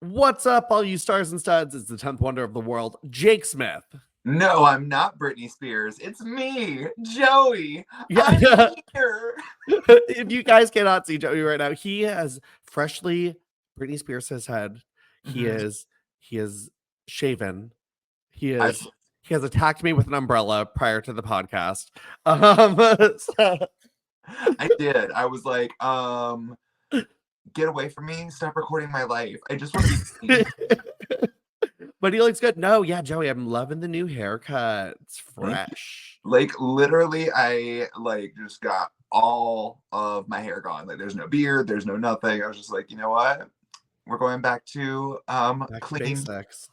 What's up, all you stars and studs? It's the 10th wonder of the world, Jake Smith. No, I'm not Britney Spears. It's me, Joey. Yeah. I'm here. If you guys cannot see Joey right now, he has freshly Britney Spears his head. He is shaven. He has attacked me with an umbrella prior to the podcast. I did. I was like, get away from me. Stop recording my life. I just want to be But he looks good. No, yeah, Joey, I'm loving the new haircut. It's fresh. Like, literally, I just got all of my hair gone. Like, there's no beard, there's no nothing. I was just like, you know what? We're going back to clean. Basics.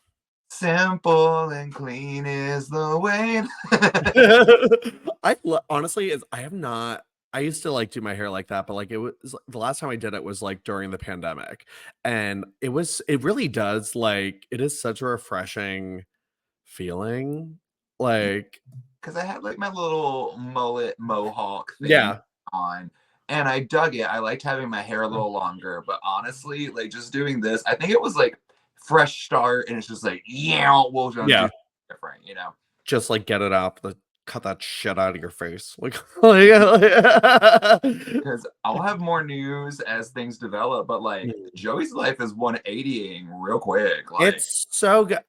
Simple and clean is the way. Honestly, I used to do my hair like that, but it was the last time I did it was during the pandemic, and it really does it is such a refreshing feeling, because I had my little mullet mohawk thing on, and I dug it. I liked having my hair a little longer, but honestly, just doing this, I think it was fresh start, and it's just we'll just do different, just get it out, cut that shit out of your face, because I'll have more news as things develop, but Joey's life is 180ing real quick. It's so good,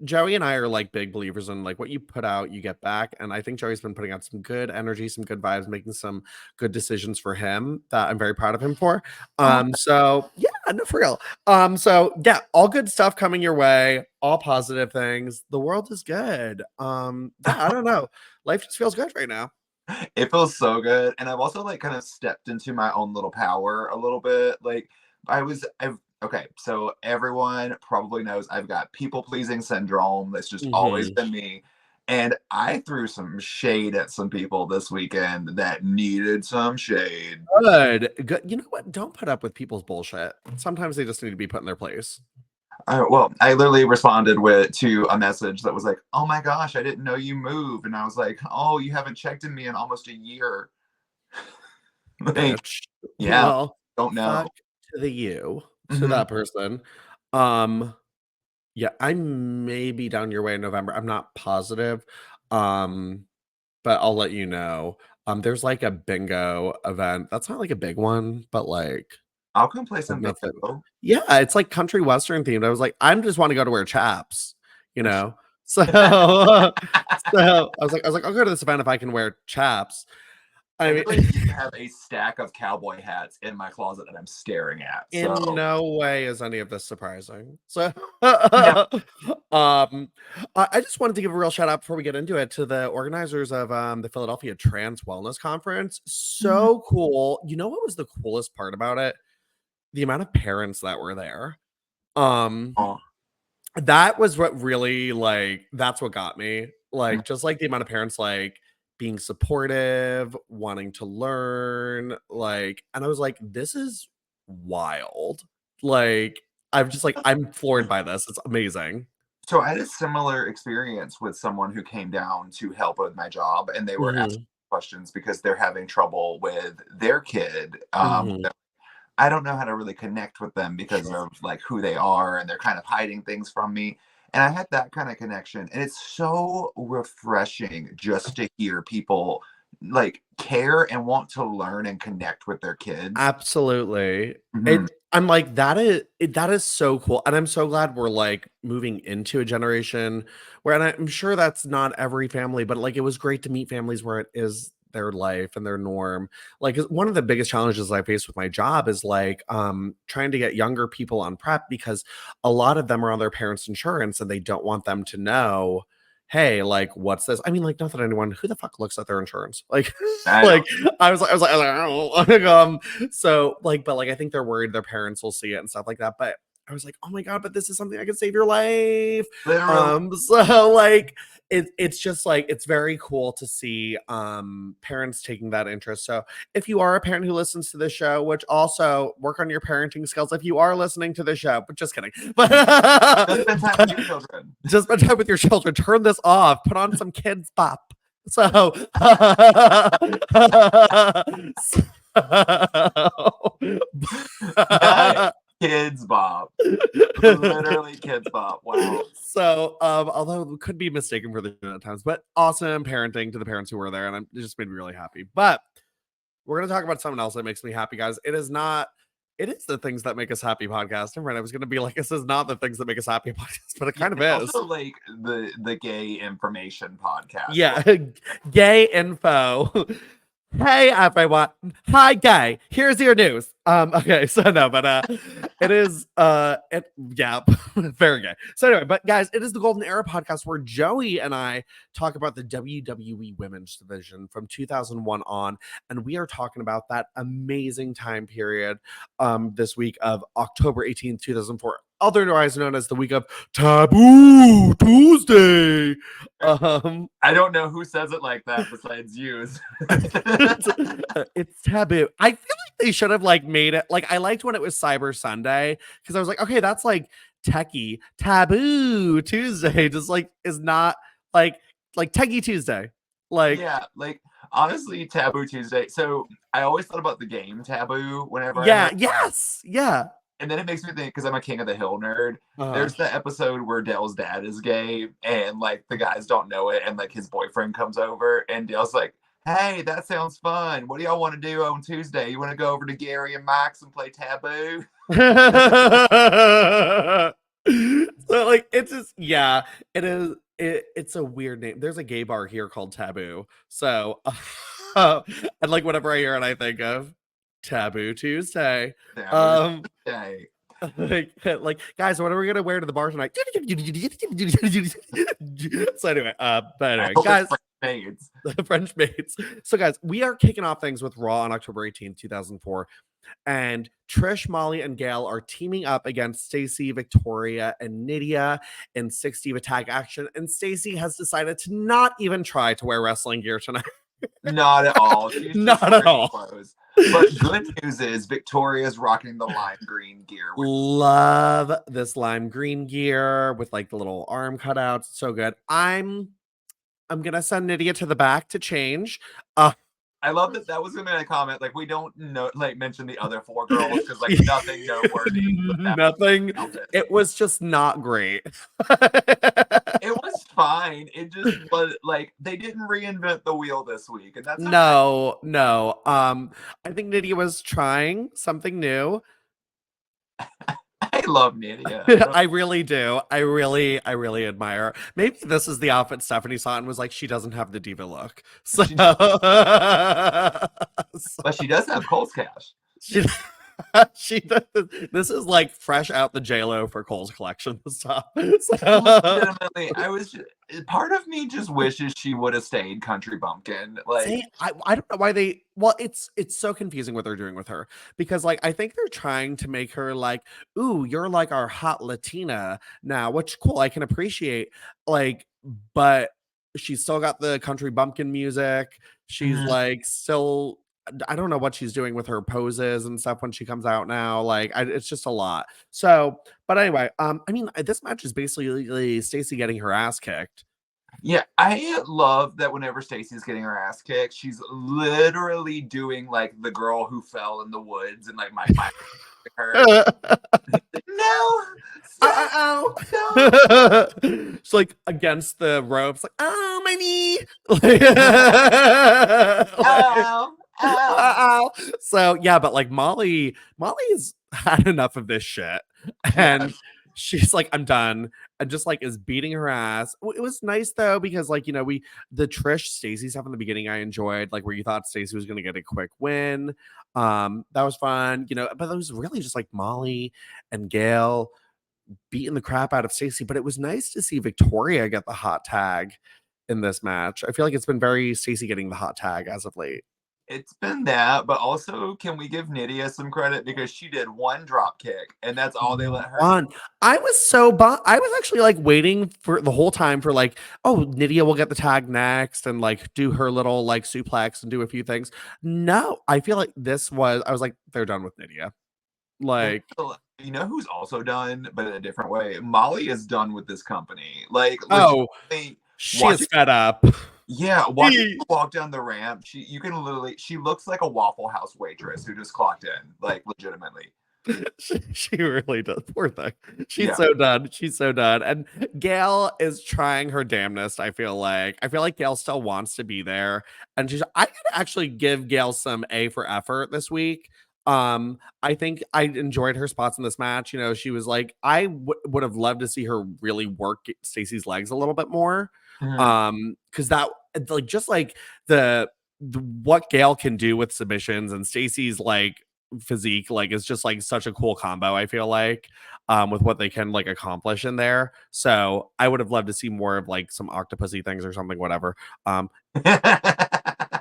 Joey and I are big believers in what you put out you get back, and I think Joey's been putting out some good energy, some good vibes, making some good decisions for him that I'm very proud of him for. So yeah, no, for real. So yeah, all good stuff coming your way, all positive things. The world is good. I don't know, life just feels good right now. It feels so good, and I've also kind of stepped into my own little power a little bit. Okay, so everyone probably knows I've got people-pleasing syndrome. That's just always been me. And I threw some shade at some people this weekend that needed some shade. Good. You know what? Don't put up with people's bullshit. Sometimes they just need to be put in their place. Well, I literally responded to a message that was like, "Oh my gosh, I didn't know you moved." And I was like, "Oh, you haven't checked in me in almost a year." Yeah, well, don't know. Fuck to that person. Yeah, I may be down your way in November. I'm not positive. But I'll let you know. There's a bingo event. That's not a big one, but I'll come play some bingo. Yeah, it's country western themed. I was like, I just want to go to wear chaps, So I was like, I'll go to this event if I can wear chaps. I mean, you have a stack of cowboy hats in my closet that I'm staring at. In no way is any of this surprising. So Yeah. I just wanted to give a real shout out before we get into it to the organizers of the Philadelphia Trans Wellness Conference. So cool. You know what was the coolest part about it? The amount of parents that were there. That was what really that's what got me. Just the amount of parents being supportive, wanting to learn, and I was like, this is wild. I'm floored by this. It's amazing. So I had a similar experience with someone who came down to help with my job, and they were asking questions because they're having trouble with their kid. I don't know how to really connect with them because of who they are, and they're kind of hiding things from me. And I had that kind of connection, and it's so refreshing just to hear people care and want to learn and connect with their kids. Absolutely. I'm like, that is so cool. And I'm so glad we're moving into a generation where, and I'm sure that's not every family, but it was great to meet families where it is their life and their norm. One of the biggest challenges I face with my job is trying to get younger people on PrEP, because a lot of them are on their parents' insurance and they don't want them to know, hey, what's this? I mean, not that anyone, who the fuck looks at their insurance? I was like, oh. So but I think they're worried their parents will see it and stuff like that. But I was like, oh my God, but this is something I could save your life. Literally. So it's just it's very cool to see parents taking that interest. So if you are a parent who listens to this show, which also work on your parenting skills if you are listening to the show, but just kidding. But just spend time with your children. Just spend time with your children. Turn this off. Put on some kids bop. So Kids Bop. Literally Kids Bop. Wow. So, although it could be mistaken for the at times, but awesome parenting to the parents who were there, and it just made me really happy. But we're gonna talk about something else that makes me happy, guys. It is the things that make us happy podcast. And right, I was gonna be like, this is not the things that make us happy podcast, but it kind of is. Also, like the gay information podcast. Yeah, gay info. Hey everyone, hi gay. Here's your news. Okay, so no, but it is yeah, very gay. So anyway, but guys, it is the Golden Era podcast where Joey and I talk about the WWE Women's Division from 2001 on, and we are talking about that amazing time period this week of October 18th, 2004. Otherwise known as the week of Taboo Tuesday. I don't know who says it like that besides you. It's taboo. I feel like they should have like made it like I liked when it was Cyber Sunday because I was like, okay, that's like techie. Taboo Tuesday just like is not like techie Tuesday. Like yeah, like honestly, Taboo Tuesday. So I always thought about the game Taboo whenever. Yeah. Yes. Yeah. And then it makes me think, because I'm a King of the Hill nerd, there's the episode where Dale's dad is gay and like the guys don't know it, and like his boyfriend comes over and Dale's like, hey, that sounds fun. What do y'all want to do on Tuesday? You want to go over to Gary and Max and play Taboo? So like it's just it is it's a weird name. There's a gay bar here called Taboo. So and like whenever I hear it, I think of Taboo Tuesday. Like guys, what are we gonna wear to the bar tonight? So anyway, guys, the French maids. So guys, we are kicking off things with Raw on October 18th, 2004. And Trish, Molly, and Gail are teaming up against Stacy, Victoria, and Nidia in 60 tag action. And Stacy has decided to not even try to wear wrestling gear tonight. Not at all. Not at all. Clothes. But good news is Victoria's rocking the lime green gear. Love this lime green gear with like the little arm cutouts. So good. I'm gonna send Nidia to the back to change. I love that was gonna be a comment. Like we don't know, like mention the other four girls because like nothing noteworthy. Nothing. It was just not great. It was fine. It just was like they didn't reinvent the wheel this week, and that's no. I think Nidia was trying something new. I love Nidia. I really do. I really admire her. Maybe this is the outfit Stephanie saw and was like, she doesn't have the diva look. So, but she does have Cole's cash. She does. This is like fresh out the JLo for Cole's collection stuff. Legitimately, part of me just wishes she would have stayed country bumpkin. Like I don't know why they. Well, it's so confusing what they're doing with her because like I think they're trying to make her like, ooh, you're like our hot Latina now, which cool, I can appreciate. Like, but she's still got the country bumpkin music. She's like still. I don't know what she's doing with her poses and stuff when she comes out now. Like, it's just a lot. So, but anyway, I mean, this match is basically Stacy getting her ass kicked. Yeah, I love that whenever Stacy's getting her ass kicked, she's literally doing like the girl who fell in the woods and like my her. No. No. It's like against the ropes, like, oh my knee. So yeah, but like Molly's had enough of this shit, and she's like, I'm done, and just like is beating her ass. It was nice though because like the Trish Stacy stuff in the beginning I enjoyed, like where you thought Stacy was gonna get a quick win. That was fun, but it was really just like Molly and Gail beating the crap out of Stacy. But it was nice to see Victoria get the hot tag in this match. I feel like it's been very Stacy getting the hot tag as of late. It's been that, but also can we give Nidia some credit because she did one drop kick and that's all they let her do. I was I was actually like waiting for the whole time for like, oh, Nidia will get the tag next and like do her little like suplex and do a few things. No, I feel like I was like, they're done with Nidia. Like, you know who's also done, but in a different way? Molly is done with this company. Like, she is fed up. Yeah, watching her walk down the ramp, she looks like a Waffle House waitress who just clocked in, like legitimately. She really does. Poor thing. She's Yeah. so done. She's so done. And Gail is trying her damnedest. I feel like Gail still wants to be there. And I could actually give Gail some A for effort this week. I think I enjoyed her spots in this match. You know, she was like, would have loved to see her really work Stacy's legs a little bit more. Mhm. Because that like just like the what Gail can do with submissions and Stacy's like physique like is just like such a cool combo, I feel like, with what they can like accomplish in there. So I would have loved to see more of like some octopusy things or something, whatever. I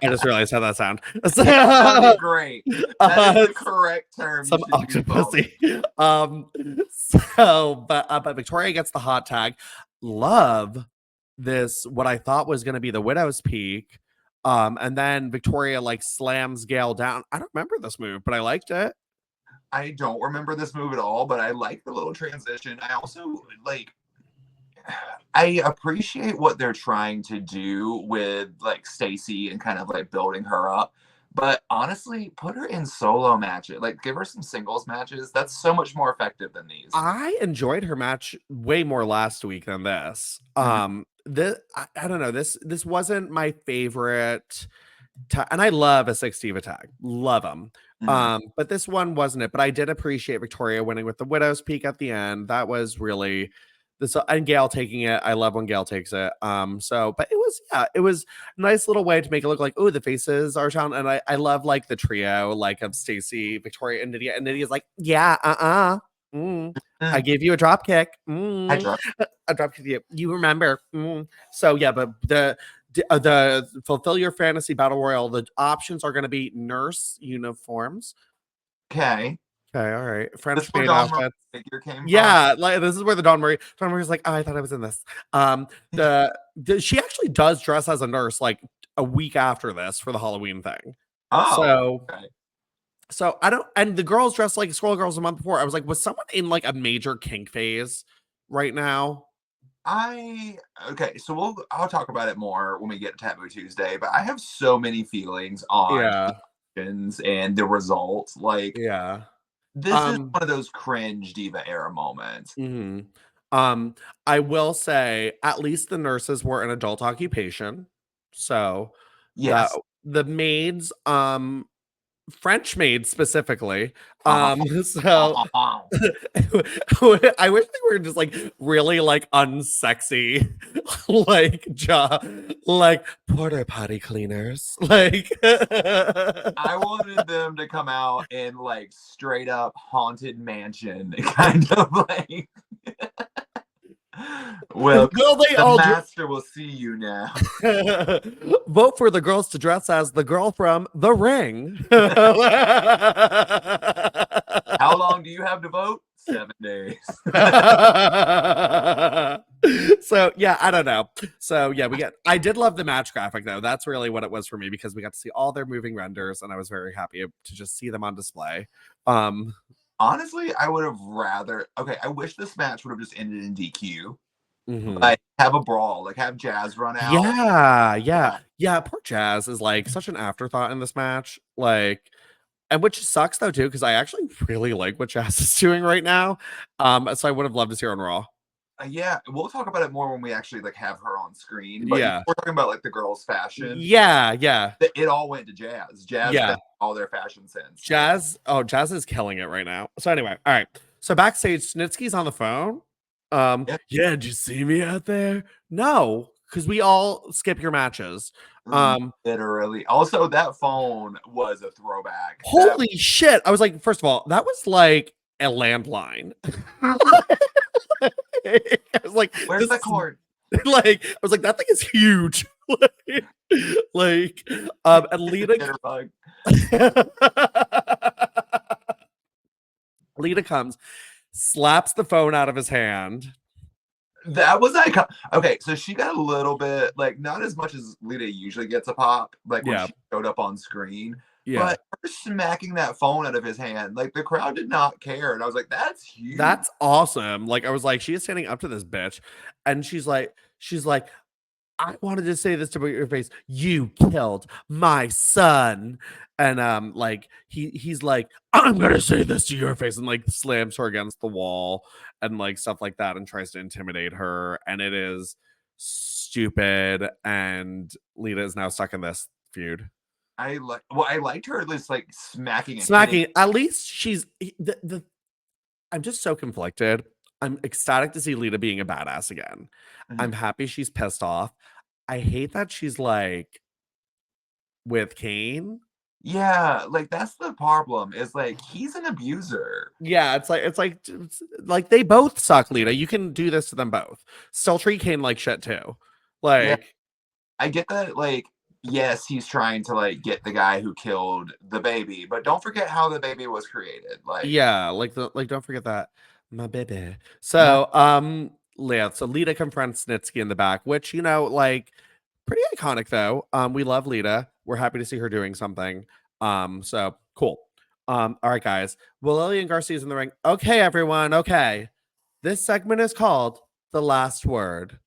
just realized how that sound. Sounded great. That is the correct term. Some You should use, octopusy. But Victoria gets the hot tag. Love this, what I thought was going to be the Widow's Peak. And then Victoria like slams Gail down. I don't remember this move, but I liked it. I don't remember this move at all, but I like the little transition. I also I appreciate what they're trying to do with like Stacy and kind of like building her up. But honestly, put her in solo matches. Like, give her some singles matches. That's so much more effective than these. I enjoyed her match way more last week than this. I don't know. This wasn't my favorite. And I love a 6 diva tag. Love them. But this one wasn't it. But I did appreciate Victoria winning with the Widow's Peak at the end. That was really this, and Gail taking it. I love when Gail takes it. But it was a nice little way to make it look like, oh, the faces are down. And I love like the trio like of Stacy, Victoria, and Nidia. And Nidia's like, yeah, I gave you a drop kick. A drop kick. You remember. So yeah, but the fulfill your fantasy battle royal, the options are going to be nurse uniforms. Okay, all right. French maid outfits. Yeah, like this is where the Dawn Marie's like, oh, I thought I was in this. She actually does dress as a nurse like a week after this for the Halloween thing. So I don't, and the girls dressed like Schoolgirls a month before. I was like, was someone in like a major kink phase right now? Okay, so I'll talk about it more when we get to Taboo Tuesday, but I have so many feelings on the options and the results. Like, this is one of those cringe diva era moments. I will say at least the nurses were an adult occupation. So yes, the maids, French maids specifically. So I wish they were just like really like unsexy, like porta potty cleaners. Like I wanted them to come out in like straight up haunted mansion kind of like. Well, the master will see you now. Vote for the girls to dress as the girl from The Ring. How long do you have to vote? 7 days. So yeah, I don't know. So yeah, I did love the match graphic though. That's really what it was for me because we got to see all their moving renders and I was very happy to just see them on display. Honestly, I would have rather. Okay, I wish this match would have just ended in DQ. Like have a brawl, like have Jazz run out. Yeah. Poor Jazz is like such an afterthought in this match. Like, and which sucks though too, because I actually really like what Jazz is doing right now. So I would have loved to see her on Raw. Yeah, we'll talk about it more when we actually like have her on screen. But we're talking about like the girls' fashion. Yeah. It all went to Jazz. Jazz all their fashion sense. Jazz is killing it right now. So anyway, all right. So backstage, Snitsky's on the phone. Yeah, did you see me out there? No, because we all skip your matches. Literally. Also, that phone was a throwback. Holy shit. I was like, first of all, that was like a landline. I was like, where's the cord? Like, I was like, that thing is huge. And Lita Lita comes, slaps the phone out of his hand. That was okay. So she got a little bit like not as much as Lita usually gets a pop, like when she showed up on screen. But her smacking that phone out of his hand, like the crowd did not care, and I was like, "That's huge. That's awesome." Like I was like, she is standing up to this bitch, and she's like, I wanted to say this to your face. You killed my son. And like he's like, I'm gonna say this to your face, and like slams her against the wall and like stuff like that and tries to intimidate her. And it is stupid. And Lita is now stuck in this feud. I liked her just like smacking and Smacking. hitting. At least she's the I'm just so conflicted. I'm ecstatic to see Lita being a badass again. I'm happy she's pissed off. I hate that she's like with Kane. Yeah, like that's the problem. Is like he's an abuser. Yeah, it's like they both suck, Lita. You can do this to them both. Still treat Kane like shit too. Like Yeah, I get that. Like, yes, he's trying to like get the guy who killed the baby, but don't forget how the baby was created. Like, yeah, like don't forget that my baby. my So yeah, so Lita confronts Snitsky in the back, which like pretty iconic though. We love Lita. We're happy to see her doing something. So cool. All right, guys. Well, Lillian Garcia's in the ring. Okay, everyone. Okay. This segment is called The Last Word.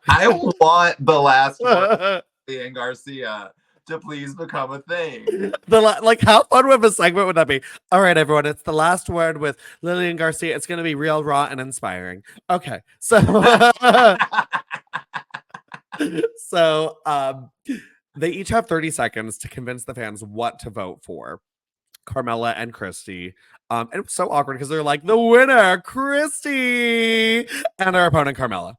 I want the last word, Lillian Garcia, to please become a thing. Like, how fun of a segment would that be? All right, everyone. It's The Last Word with Lillian Garcia. It's going to be real, raw, and inspiring. Okay. So, they each have 30 seconds to convince the fans what to vote for. Carmella and Christy. And it was so awkward because they're like, the winner, Christy, and our opponent, Carmella.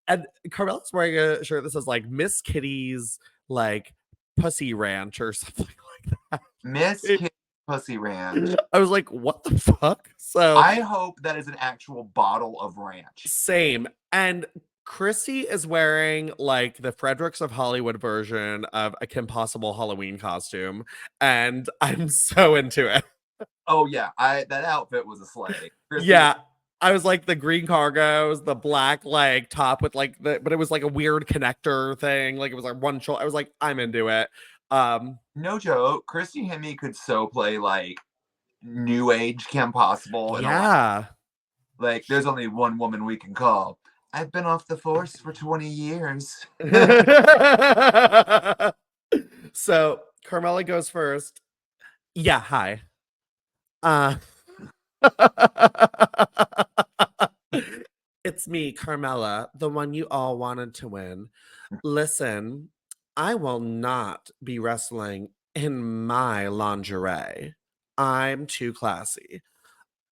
And Carmella's wearing a shirt that says like Miss Kitty's like Pussy Ranch or something like that. Miss Kitty Pussy Ranch. I was like, what the fuck? So I hope that is an actual bottle of ranch. Same. And Christy is wearing like the Fredericks of Hollywood version of a Kim Possible Halloween costume, and I'm so into it. Oh yeah, that outfit was a slay. Christy, Yeah, I was like the green cargos, the black like top with like but it was like a weird connector thing, like it was like one shoulder. I was like, I'm into it. No joke, Christy Hemme could so play like new age Kim Possible. Yeah, like there's only one woman we can call. I've been off the force for 20 years. So Carmella goes first. Yeah, hi. It's me, Carmella, the one you all wanted to win. Listen, I will not be wrestling in my lingerie. I'm too classy.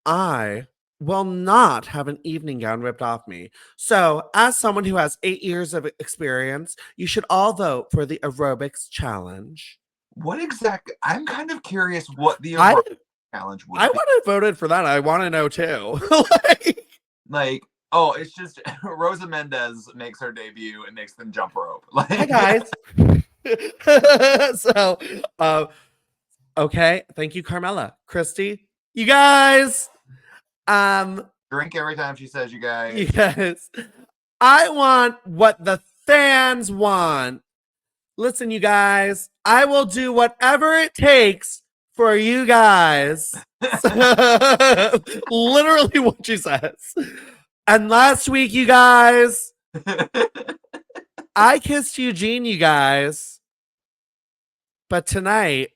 I will not have an evening gown ripped off me. So, as someone who has 8 years of experience, you should all vote for the aerobics challenge. What exactly? I'm kind of curious what the aerobics challenge would be. I would have voted for that. I want to know too. like, oh, it's just Rosa Mendez makes her debut and makes them jump rope. Like, hi guys. So, okay, thank you, Carmella. Christy, you guys. Drink every time she says you guys. Yes. I want what the fans want. Listen, you guys, I will do whatever it takes for you guys. Literally what she says. And last week, you guys, I kissed Eugene, you guys. But tonight,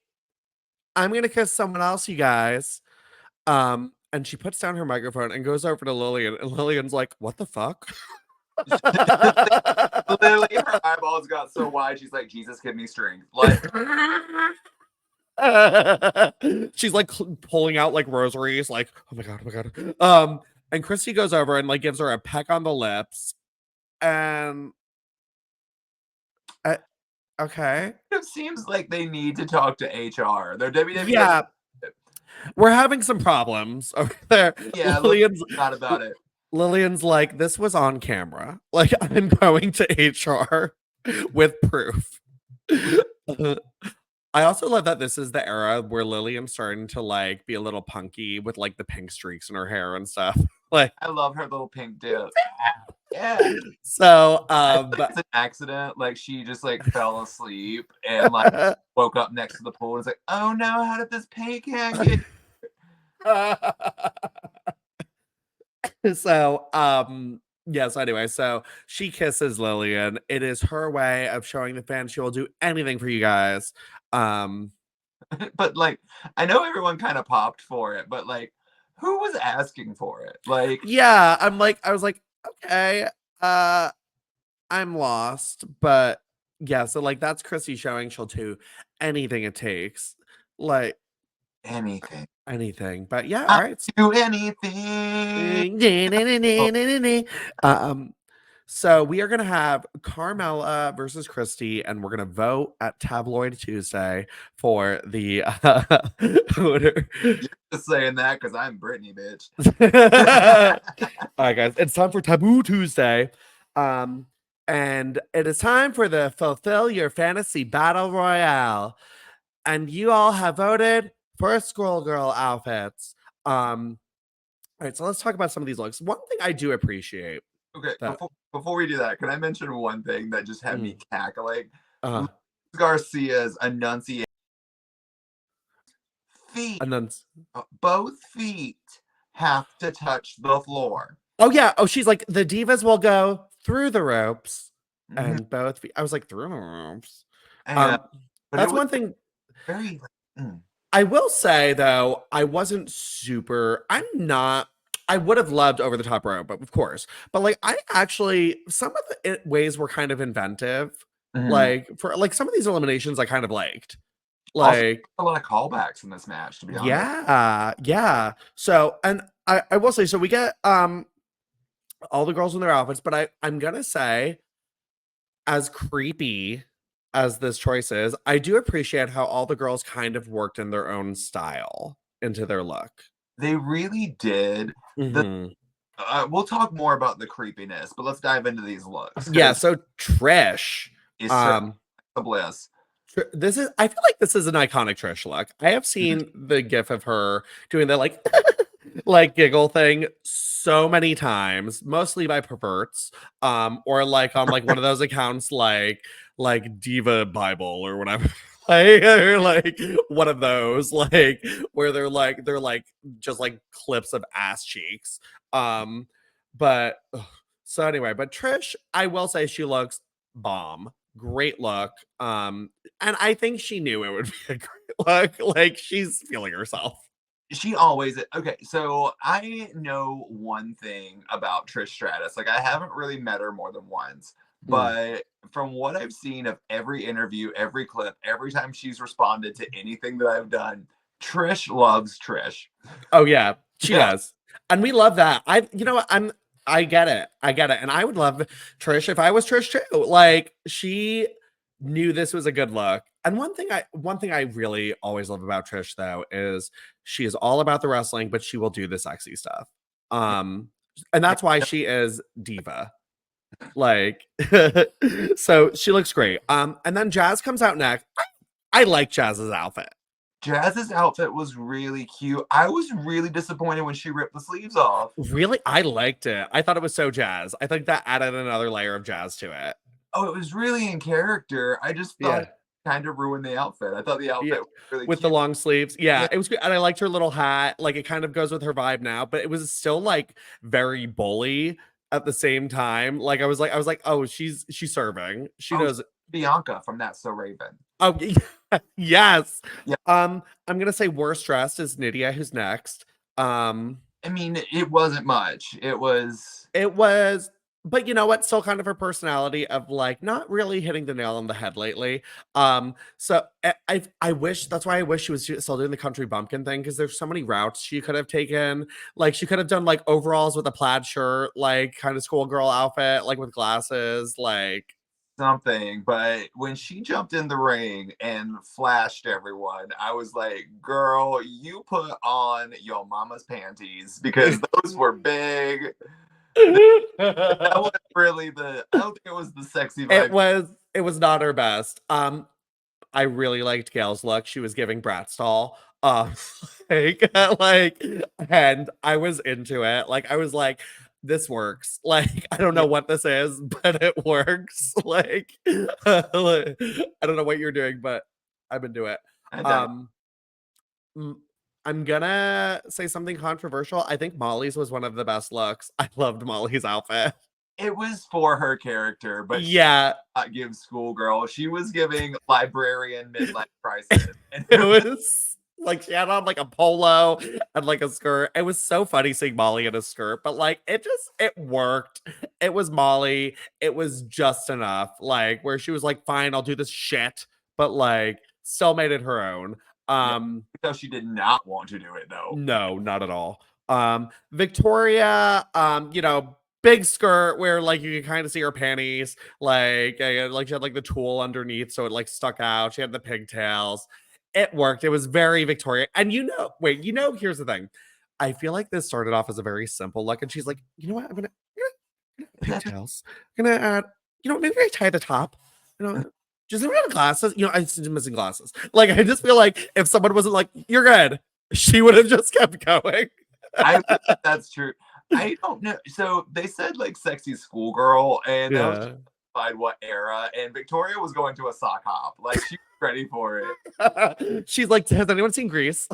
I'm going to kiss someone else, you guys. And she puts down her microphone and goes over to Lillian. And Lillian's like, what the fuck? Literally, her eyeballs got so wide. She's like, Jesus, give me strength. Like, she's like pulling out like rosaries. Like, oh my God, oh my God. And Christy goes over and like gives her a peck on the lips. And okay. It seems like they need to talk to HR. They're WWE. Yeah. We're having some problems over there. Yeah, Lillian's not about it. Lillian's like, this was on camera. Like, I'm going to HR with proof. I also love that this is the era where Lillian's starting to like be a little punky with like the pink streaks in her hair and stuff. Like, I love her little pink dip. Yeah. So it's an accident. Like she just like fell asleep and like woke up next to the pool and was like, oh no, how did this paint can get? So Yes, anyway, so she kisses Lillian. It is her way of showing the fans she will do anything for you guys. Um, But like, I know everyone kind of popped for it, but like, who was asking for it? Like, yeah, I was like, okay, uh, I'm lost, but yeah, so like that's Chrissy showing she'll do anything it takes. Like anything. anything. But yeah, all I'll right. do anything. Oh, Um, so we are gonna have Carmella versus Christy, and we're gonna vote at Tabloid Tuesday for the winner. you're just saying that because I'm Britney, bitch. All right, guys, it's time for Taboo Tuesday. Um, and it is time for the Fulfill Your Fantasy Battle Royale. And you all have voted for Schoolgirl outfits. All right, so let's talk about some of these looks. One thing I do appreciate Okay, that before we do that, can I mention one thing that just had me mm, cackling? uh Luis Garcia's enunciation feet, and then both feet have to touch the floor. oh yeah, oh she's like the divas will go through the ropes Mhm. and both feet. I was like through the ropes. And, Um but it that's was one thing very, I will say though, I wasn't super I'm not I would have loved over the top rope, but of course. But like I actually some of the ways were kind of inventive. mhm. Like for like some of these eliminations I kind of liked. Also Like a lot of callbacks in this match, to be honest. yeah, yeah. So and I will say so we get all the girls in their outfits, but I'm gonna say as creepy as this choice is, I do appreciate how all the girls kind of worked in their own style into their look. They really did. The Mhm. we'll talk more about the creepiness, but let's dive into these looks Yeah, because so Trish, it's certainly um, the bliss. this is I feel like this is an iconic Trish look. I have Mhm. seen the gif of her doing the like like giggle thing so many times, mostly by perverts, or like on like one of those accounts like Diva Bible or whatever. Like or like one of those like where they're like just like clips of ass cheeks. But ugh, so anyway, but Trish, I will say she looks bomb. Great look. And I think she knew it would be a great look. Like she's feeling herself. She always okay. So I know one thing about Trish Stratus. Like I haven't really met her more than once, Mm. but from what I've seen of every interview, every clip, every time she's responded to anything that I've done, Trish loves Trish. Oh yeah, she Yeah. does. And we love that. You know what, I get it. I get it. And I would love Trish if I was Trish too. Like she knew this was a good look. And one thing I really always love about Trish though is she is all about the wrestling, but she will do the sexy stuff. Um and that's why she is diva. Like so she looks great. And then Jazz comes out next. I like Jazz's outfit. Jazz's outfit was really cute. I was really disappointed when she ripped the sleeves off. Really? I liked it. I thought it was so jazz. I think that added another layer of jazz to it. Oh, it was really in character. I just thought Yeah. it kind of ruined the outfit. I thought the Yeah. outfit was really With the cute. long sleeves. Yeah. Yeah, it was good. And I liked her little hat. Like it kind of goes with her vibe now, but it was still like very bully at the same time. Like I was like, oh, she's serving. She Oh, knows. Bianca from That's So Raven. Oh yes. Yeah. I'm gonna say worst dressed is Nidia, who's next. Um I mean, it wasn't much. It was It was but you know what? Still kind of her personality of like not really hitting the nail on the head lately. So I wish that's why I wish she was still doing the country bumpkin thing because there's so many routes she could have taken. Like she could have done like overalls with a plaid shirt, like kind of schoolgirl outfit, like with glasses, like something. But when she jumped in the ring and flashed everyone, I was like, girl, you put on your mama's panties because those were big. That was really I don't think it was the sexy it vibe. was not her best. I really liked Gail's look. She was giving Bratz doll. Like, like, and I was into it. Like, I was like, this works. Like, I don't Yeah, know what this is, but it works. Like, I don't know what you're doing, but I'm into it. I dug it. Um, mm, I'm gonna say something controversial. I think Molly's was one of the best looks. I loved Molly's outfit. It was for her character, but she did Yeah. not give schoolgirl. She was giving librarian midlife crisis. And It was like she had on like a polo and like a skirt. It was so funny seeing Molly in a skirt, but like it worked. It was Molly. It was just enough. Like where she was like, fine, I'll do this shit, but like still made it her own. yeah, Um, because she did not want to do it though. no, not at all. Victoria, big skirt where like you can kind of see her panties, like she had like the tulle underneath, so it like stuck out. She had the pigtails. It worked. It was very Victoria. And here's the thing. I feel like this started off as a very simple look, and she's like, you know what? I'm gonna pigtails. I'm gonna add, maybe I tie the top. You know, just around glasses. I'm still missing glasses. Like, I just feel like if someone wasn't like, you're good, she would have just kept going. That's true. I don't know. So they said like sexy schoolgirl, and that was Yeah. justified what era. And Victoria was going to a sock hop. Like she was ready for it. She's like, has anyone seen Grease?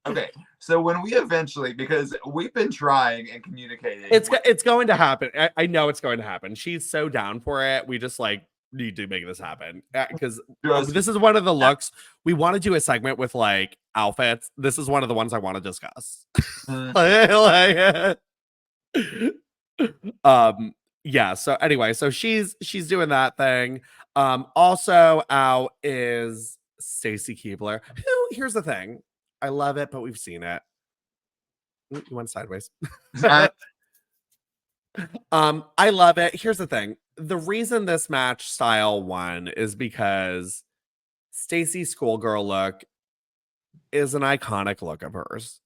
Okay. So when we eventually, because we've been trying and communicating, It's going to happen. I know it's going to happen. She's so down for it. We just like need to make this happen because this is one of the looks. We want to do a segment with like outfits. This is one of the ones I want to discuss. Yeah, so anyway, so she's doing that thing. Also out is Stacy Keibler, who, here's the thing, I love it, but we've seen it. You went sideways. I love it. Here's the thing. The reason this match style won is because Stacy's schoolgirl look is an iconic look of hers.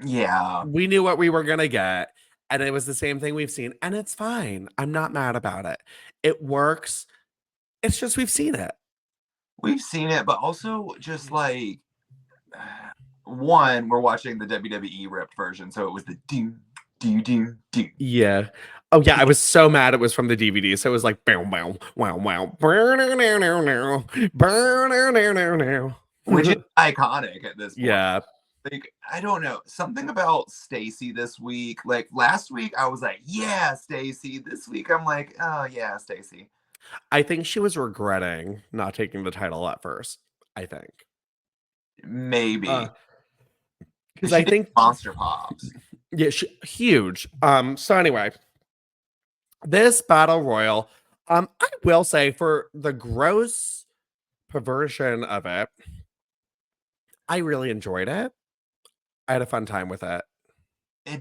Yeah. We knew what we were gonna get, and it was the same thing we've seen, and it's fine. I'm not mad about it. It works. It's just we've seen it. We've seen it, but also just like one, we're watching the WWE ripped version, so it was the ding, ding, ding, ding. Yeah. Oh yeah, I was so mad it was from the DVD. So it was like bow wow wow wow which is iconic at this point. Yeah. Like, I don't know. Something about Stacy this week. Like last week I was like, yeah, Stacy. This week I'm like, oh yeah, Stacy. I think she was regretting not taking the title at first. I think. Maybe. Because I think Monster Pops. Yeah, huge. So anyway, this battle royal, I will say for the gross perversion of it, I really enjoyed it. I had a fun time with it.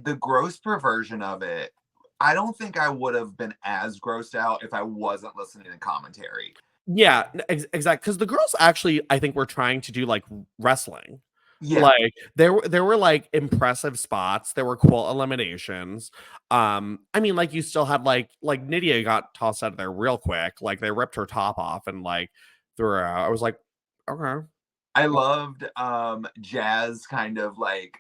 The gross perversion of it, I don't think I would have been as grossed out if I wasn't listening to commentary. Yeah, exactly. Because the girls actually, I think, were trying to do like wrestling. Yeah. Like there were like impressive spots. There were cool eliminations. I mean, like you still had like Nidia got tossed out of there real quick. Like they ripped her top off and like threw her out. I was like, okay. I loved Jazz kind of like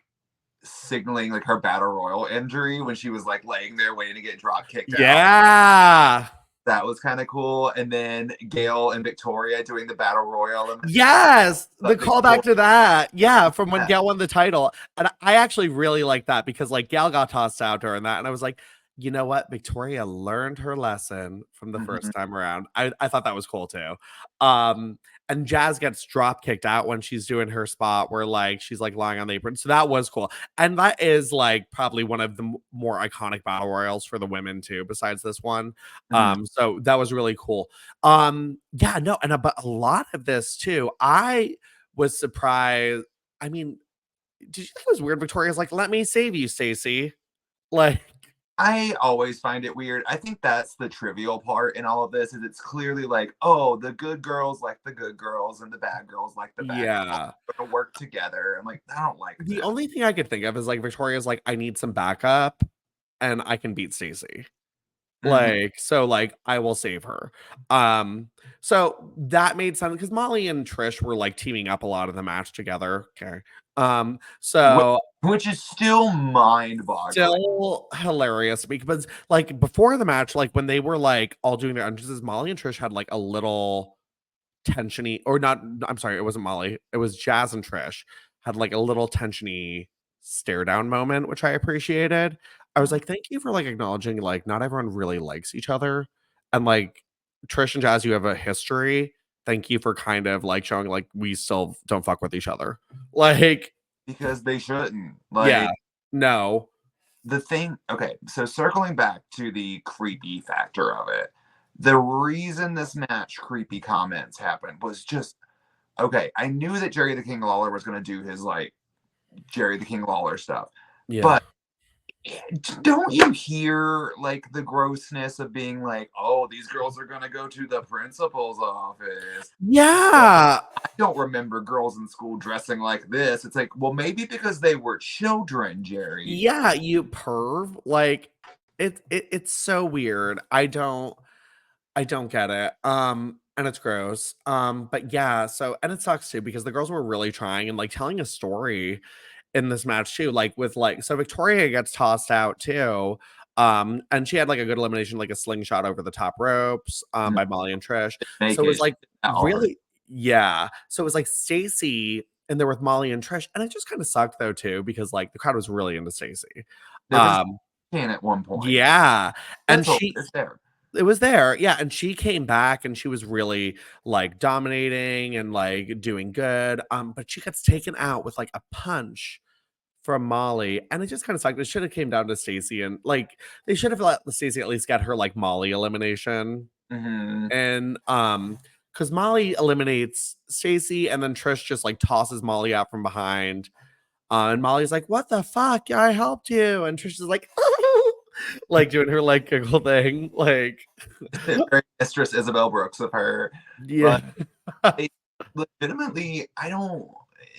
signaling like her battle royal injury when she was like laying there waiting to get drop kicked out. Yeah. That was kind of cool. And then Gail and Victoria doing the battle royal. Yes, the callback to that. Yeah, from when Gail won the title. And I actually really like that because like Gail got tossed out during that. And I was like, you know what? Victoria learned her lesson from the first time around. I thought that was cool too. And Jazz gets drop kicked out when she's doing her spot where like she's like lying on the apron. So that was cool. And that is like probably one of the more iconic battle royals for the women too, besides this one. So that was really cool. Yeah, no, and but a lot of this too, I was surprised. I mean, did you think it was weird? Victoria's like, let me save you, Stacy. Like, I always find it weird. I think that's the trivial part in all of this is it's clearly like, oh, the good girls like the good girls and the bad girls like the bad girls. We're gonna work together. I'm like, I don't like the that. only thing I could think of is like Victoria's like, I need some backup and I can beat Stacy. Like, so like I will save her. So that made sense because Molly and Trish were like teaming up a lot of the match together. Okay. So which is still mind-boggling. Still hilarious because like before the match, like when they were like all doing their entrances, Molly and Trish had like a little tensiony or not. I'm sorry, it wasn't Molly. It was Jazz and Trish had like a little tensiony stare down moment, which I appreciated. I was like, thank you for like acknowledging like not everyone really likes each other. And like Trish and Jazz, you have a history. Thank you for kind of like showing like we still don't fuck with each other. Like, because they shouldn't. yeah, Like, no. the thing, okay, so circling back to the creepy factor of it, the reason this match creepy comments happened was just okay. I knew that Jerry the King Lawler was going to do his like Jerry the King Lawler stuff, Yeah. but don't you hear like the grossness of being like, oh, these girls are going to go to the principal's office? Yeah. I don't remember girls in school dressing like this. It's like, well, maybe because they were children, Jerry. Yeah, you perv. Like it's so weird. I don't get it. And it's gross. But yeah, so and it sucks too because the girls were really trying and like telling a story in this match too. Like with like so Victoria gets tossed out too. And she had like a good elimination, like a slingshot over the top ropes, by Molly and Trish. Make So it was it like hard. really, yeah. So it was like Stacy in there with Molly and Trish. And it just kind of sucked though, too, because like the crowd was really into Stacy. There was Kane at one point. Yeah. And That's all. she It's there. it was there, yeah, and she came back and she was really, like, dominating and, like, doing good, but she gets taken out with, like, a punch from Molly, and it just kinda sucked. It shoulda came down to Stacy and, like, they should have let Stacy at least get her, like, Molly elimination, Mm-hmm. and, because Molly eliminates Stacy, and then Trish just, like, tosses Molly out from behind, and Molly's like, "What the fuck? I helped you," and Trish is like, like, doing her, like, giggle thing, like Very Mistress Isabel Brooks of her. yeah. But legitimately, I don't.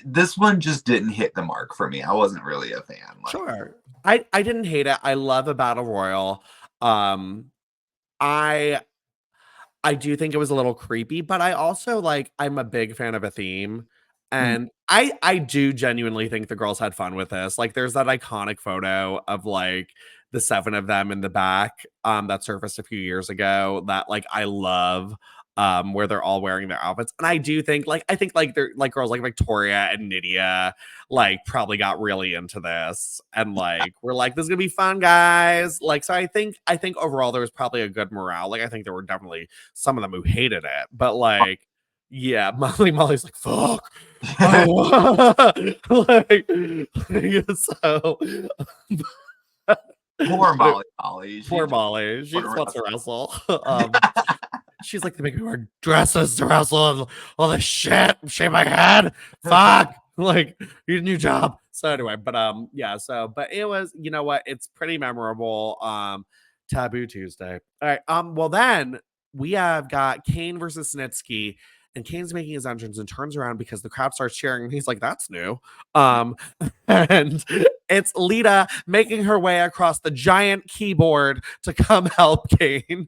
This one just didn't hit the mark for me. I wasn't really a fan. Like, Sure. I didn't hate it. I love a battle royal. Um, I I do think it was a little creepy, but I also like I'm a big fan of a theme. mm, And I do genuinely think the girls had fun with this. Like there's that iconic photo of like the seven of them in the back that surfaced a few years ago that like I love where they're all wearing their outfits. And I do think like they're like girls like Victoria and Nidia like probably got really into this and like we're like this is going to be fun guys. Like so I think overall there was probably a good morale. Like I think there were definitely some of them who hated it, but like, yeah, Molly's like, fuck. Like, so poor Molly. poor Molly. She Would just wants to wrestle. wrestle. She's like, they make me wear dresses to wrestle and all this shit. Shave my head. Fuck. Like, you need a new job. So anyway, but yeah, so but it was, you know what? It's pretty memorable. Taboo Tuesday. All right. Well then we have got Kane versus Snitsky, and Kane's making his entrance and turns around because the crowd starts cheering, and he's like, that's new. Um, and it's Lita making her way across the giant keyboard to come help Kane.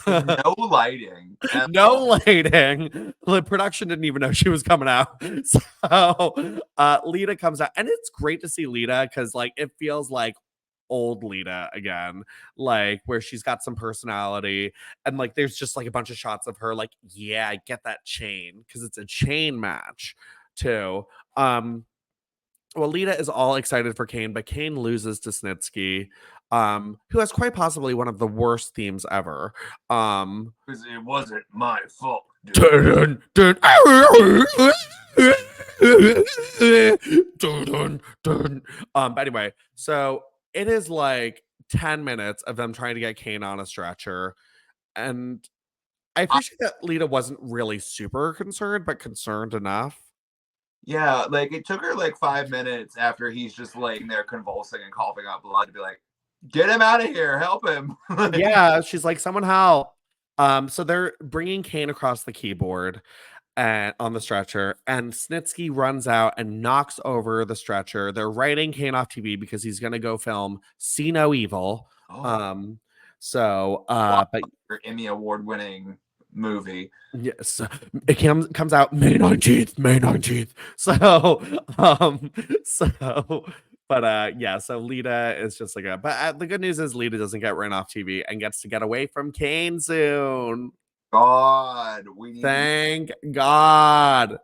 No lighting. No lighting. The production didn't even know she was coming out. So Lita comes out, and it's great to see Lita because like it feels like old Lita again, like where she's got some personality, and like there's just like a bunch of shots of her, like, yeah, I get that chain because it's a chain match too. Well, Lita is all excited for Kane, but Kane loses to Snitsky, who has quite possibly one of the worst themes ever. Because it wasn't my fault. Dun, dun, dun, dun. But anyway, so it is like 10 minutes of them trying to get Kane on a stretcher. And I appreciate that Lita wasn't really super concerned, but concerned enough. Yeah, like it took her like 5 minutes after he's just laying there convulsing and coughing up blood to be like, get him out of here, help him. Yeah, she's like, someone help. So they're bringing Kane across the keyboard and on the stretcher, and Snitsky runs out and knocks over the stretcher. They're writing Kane off TV because he's gonna go film See No Evil. Oh, But Emmy award winning movie. yes, it comes out May 19th, May 19th. So, yeah, so Lita is just like the good news is Lita doesn't get ran off TV and gets to get away from Kane soon. God, we need Thank God.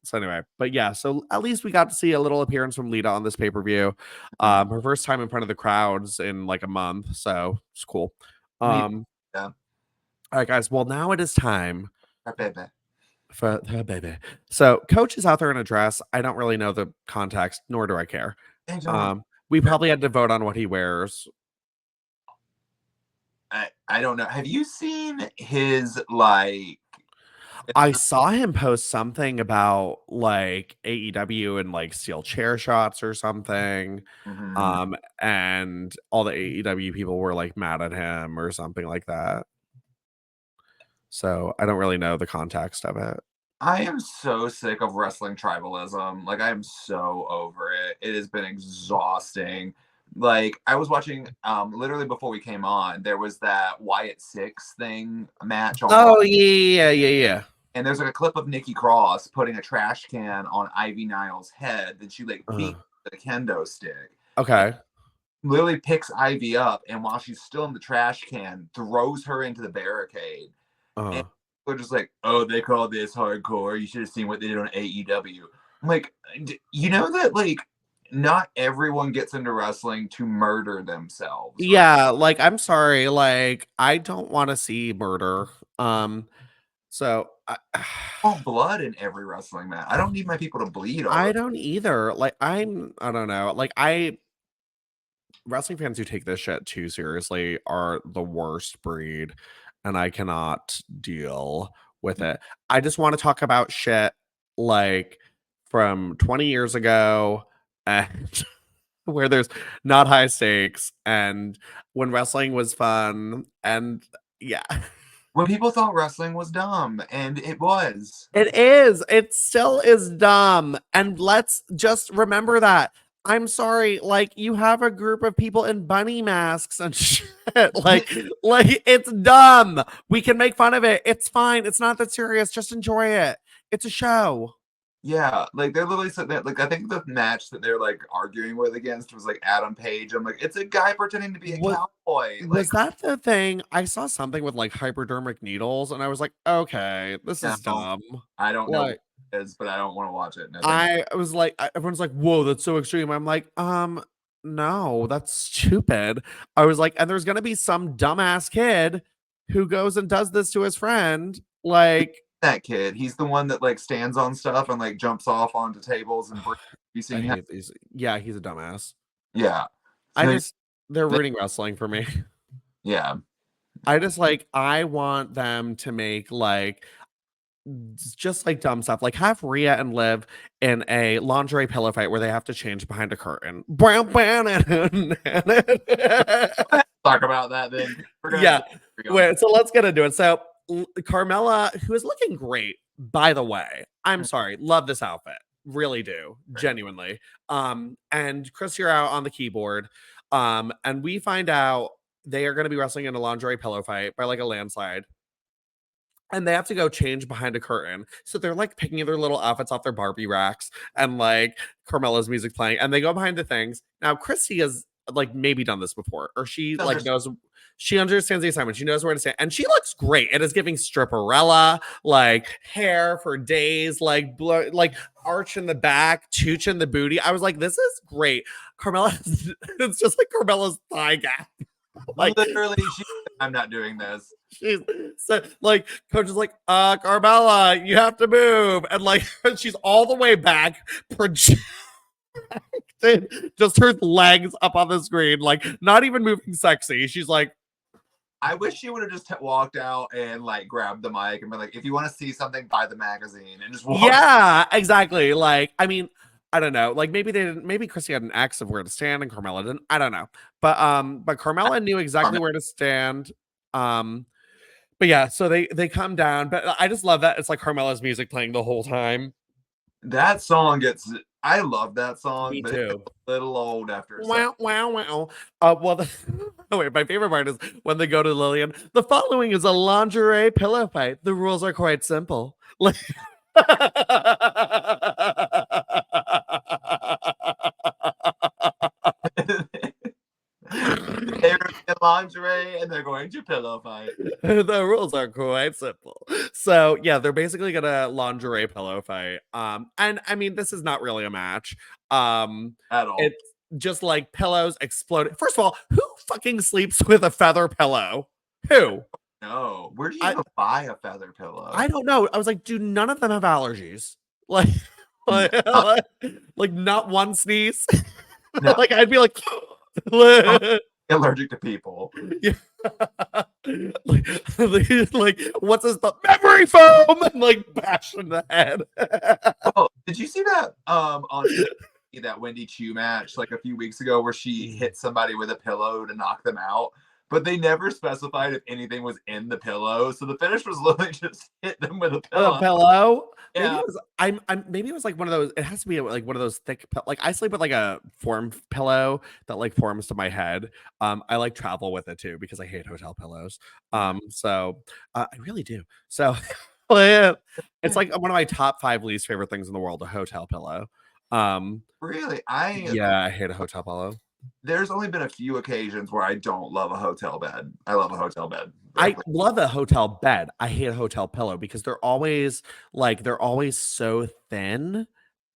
So anyway, but yeah, so at least we got to see a little appearance from Lita on this pay-per-view. Her first time in front of the crowds in like a month, so it's cool. Me, All yeah. right, guys. Well, now it is time Baby. for the baby. So Coach is out there in a dress. I don't really know the context, nor do I care. I don't. We probably had to vote on what he wears. I don't know. Have you seen his like? I saw him post something about like AEW and like steel chair shots or something. And all the AEW people were like mad at him or something like that. So I don't really know the context of it. I am so sick of wrestling tribalism. Like I am so over it. It has been exhausting. Like I was watching literally before we came on, there was that Wyatt Six thing match on. Oh yeah. And there's like a clip of Nikki Cross putting a trash can on Ivy Niles' head that she like beat with a kendo stick. Okay. Literally picks Ivy up, and while she's still in the trash can, throws her into the barricade. And they're just like, oh, they call this hardcore. You should have seen what they did on AEW. I'm like, you know that like not everyone gets into wrestling to murder themselves. Right? Yeah, like I'm sorry, like I don't want to see murder. So I want blood in every wrestling match. I don't need my people to bleed. I don't either. Like I don't know. Like wrestling fans who take this shit too seriously are the worst breed, and I cannot deal with it. I just want to talk about shit like from 20 years ago and where there's not high stakes and when wrestling was fun and yeah. When people thought wrestling was dumb, and it was. It is. It still is dumb. And let's just remember that. I'm sorry, like you have a group of people in bunny masks and shit. like it's dumb. We can make fun of it. It's fine. It's not that serious. Just enjoy it. It's a show. Yeah, like they're literally said that. Like I think the match that they're like arguing with against was like Adam Page. I'm like, it's a guy pretending to be a cowboy. Was that the thing? I saw something with like hypodermic needles, and I was like, okay, this is dumb. I don't know what it is, but I don't want to watch it. No, I was like, everyone's like, whoa, that's so extreme. I'm like, no, that's stupid. I was like, and there's gonna be some dumbass kid who goes and does this to his friend, like. That kid, he's the one that like stands on stuff and like jumps off onto tables and you seen him? Yeah, he's a dumbass. Yeah, so they're ruining wrestling for me. Yeah, I want them to make like just like dumb stuff, like have Rhea and Liv in a lingerie pillow fight where they have to change behind a curtain. Talk about that then. Yeah, wait, so let's get into it. So Carmella, who is looking great, by the way. I'm sorry, love this outfit, really do, genuinely. And Chris, you're out on the keyboard, and we find out they are going to be wrestling in a lingerie pillow fight by like a landslide, and they have to go change behind a curtain. So they're like picking their little outfits off their Barbie racks, and like Carmella's music playing, and they go behind the things. Now Christy has like maybe done this before, or she like knows. She understands the assignment. She knows where to stand. And she looks great. It is giving stripperella, like hair for days, like arch in the back, tooch in the booty. I was like, this is great. Carmella, it's just like Carmella's thigh gap. Like literally, I'm not doing this. She's so like Coach is like, Carmella, you have to move. And like she's all the way back, just her legs up on the screen, like not even moving sexy. She's like, I wish she would have just walked out and like grabbed the mic and been like, if you want to see something, buy the magazine and just walk. Yeah, exactly. Like, I mean, I don't know. Like maybe Christy had an X of where to stand and Carmella didn't. I don't know. But Carmella knew exactly where to stand. But yeah, so they come down. But I just love that it's like Carmella's music playing the whole time. That song gets. I love that song. Me too. It's a little old after. Wow. Well, wait. My favorite part is when they go to Lillian. The following is a lingerie pillow fight. The rules are quite simple. Like, they're in lingerie and they're going to pillow fight. The rules are quite simple. So yeah, they're basically gonna lingerie pillow fight. And I mean, this is not really a match. At all. It's just like pillows exploding. First of all, who fucking sleeps with a feather pillow? Who? No. Where do you I even buy a feather pillow? I don't know. I was like, do none of them have allergies? Like, No. like, like not one sneeze. No. Like I'd be like, I'm allergic to people. yeah. like what's this the memory foam and like bash in the head. Oh, did you see that on that Wendy Chu match like a few weeks ago where she hit somebody with a pillow to knock them out? But they never specified if anything was in the pillow. So the finish was literally just hit them with a A pillow. pillow? Maybe Yeah. it was I'm maybe it was like one of those it has to be like one of those thick like I sleep with like a form pillow that like forms to my head. I like travel with it too because I hate hotel pillows. So I really do. So yeah, it's like one of my top 5 least favorite things in the world, a hotel pillow. Um Really, yeah, I hate a hotel pillow. there's only been a few occasions where I don't love a hotel bed. I love a hotel bed. I love a hotel bed. I hate a hotel pillow because they're always so thin.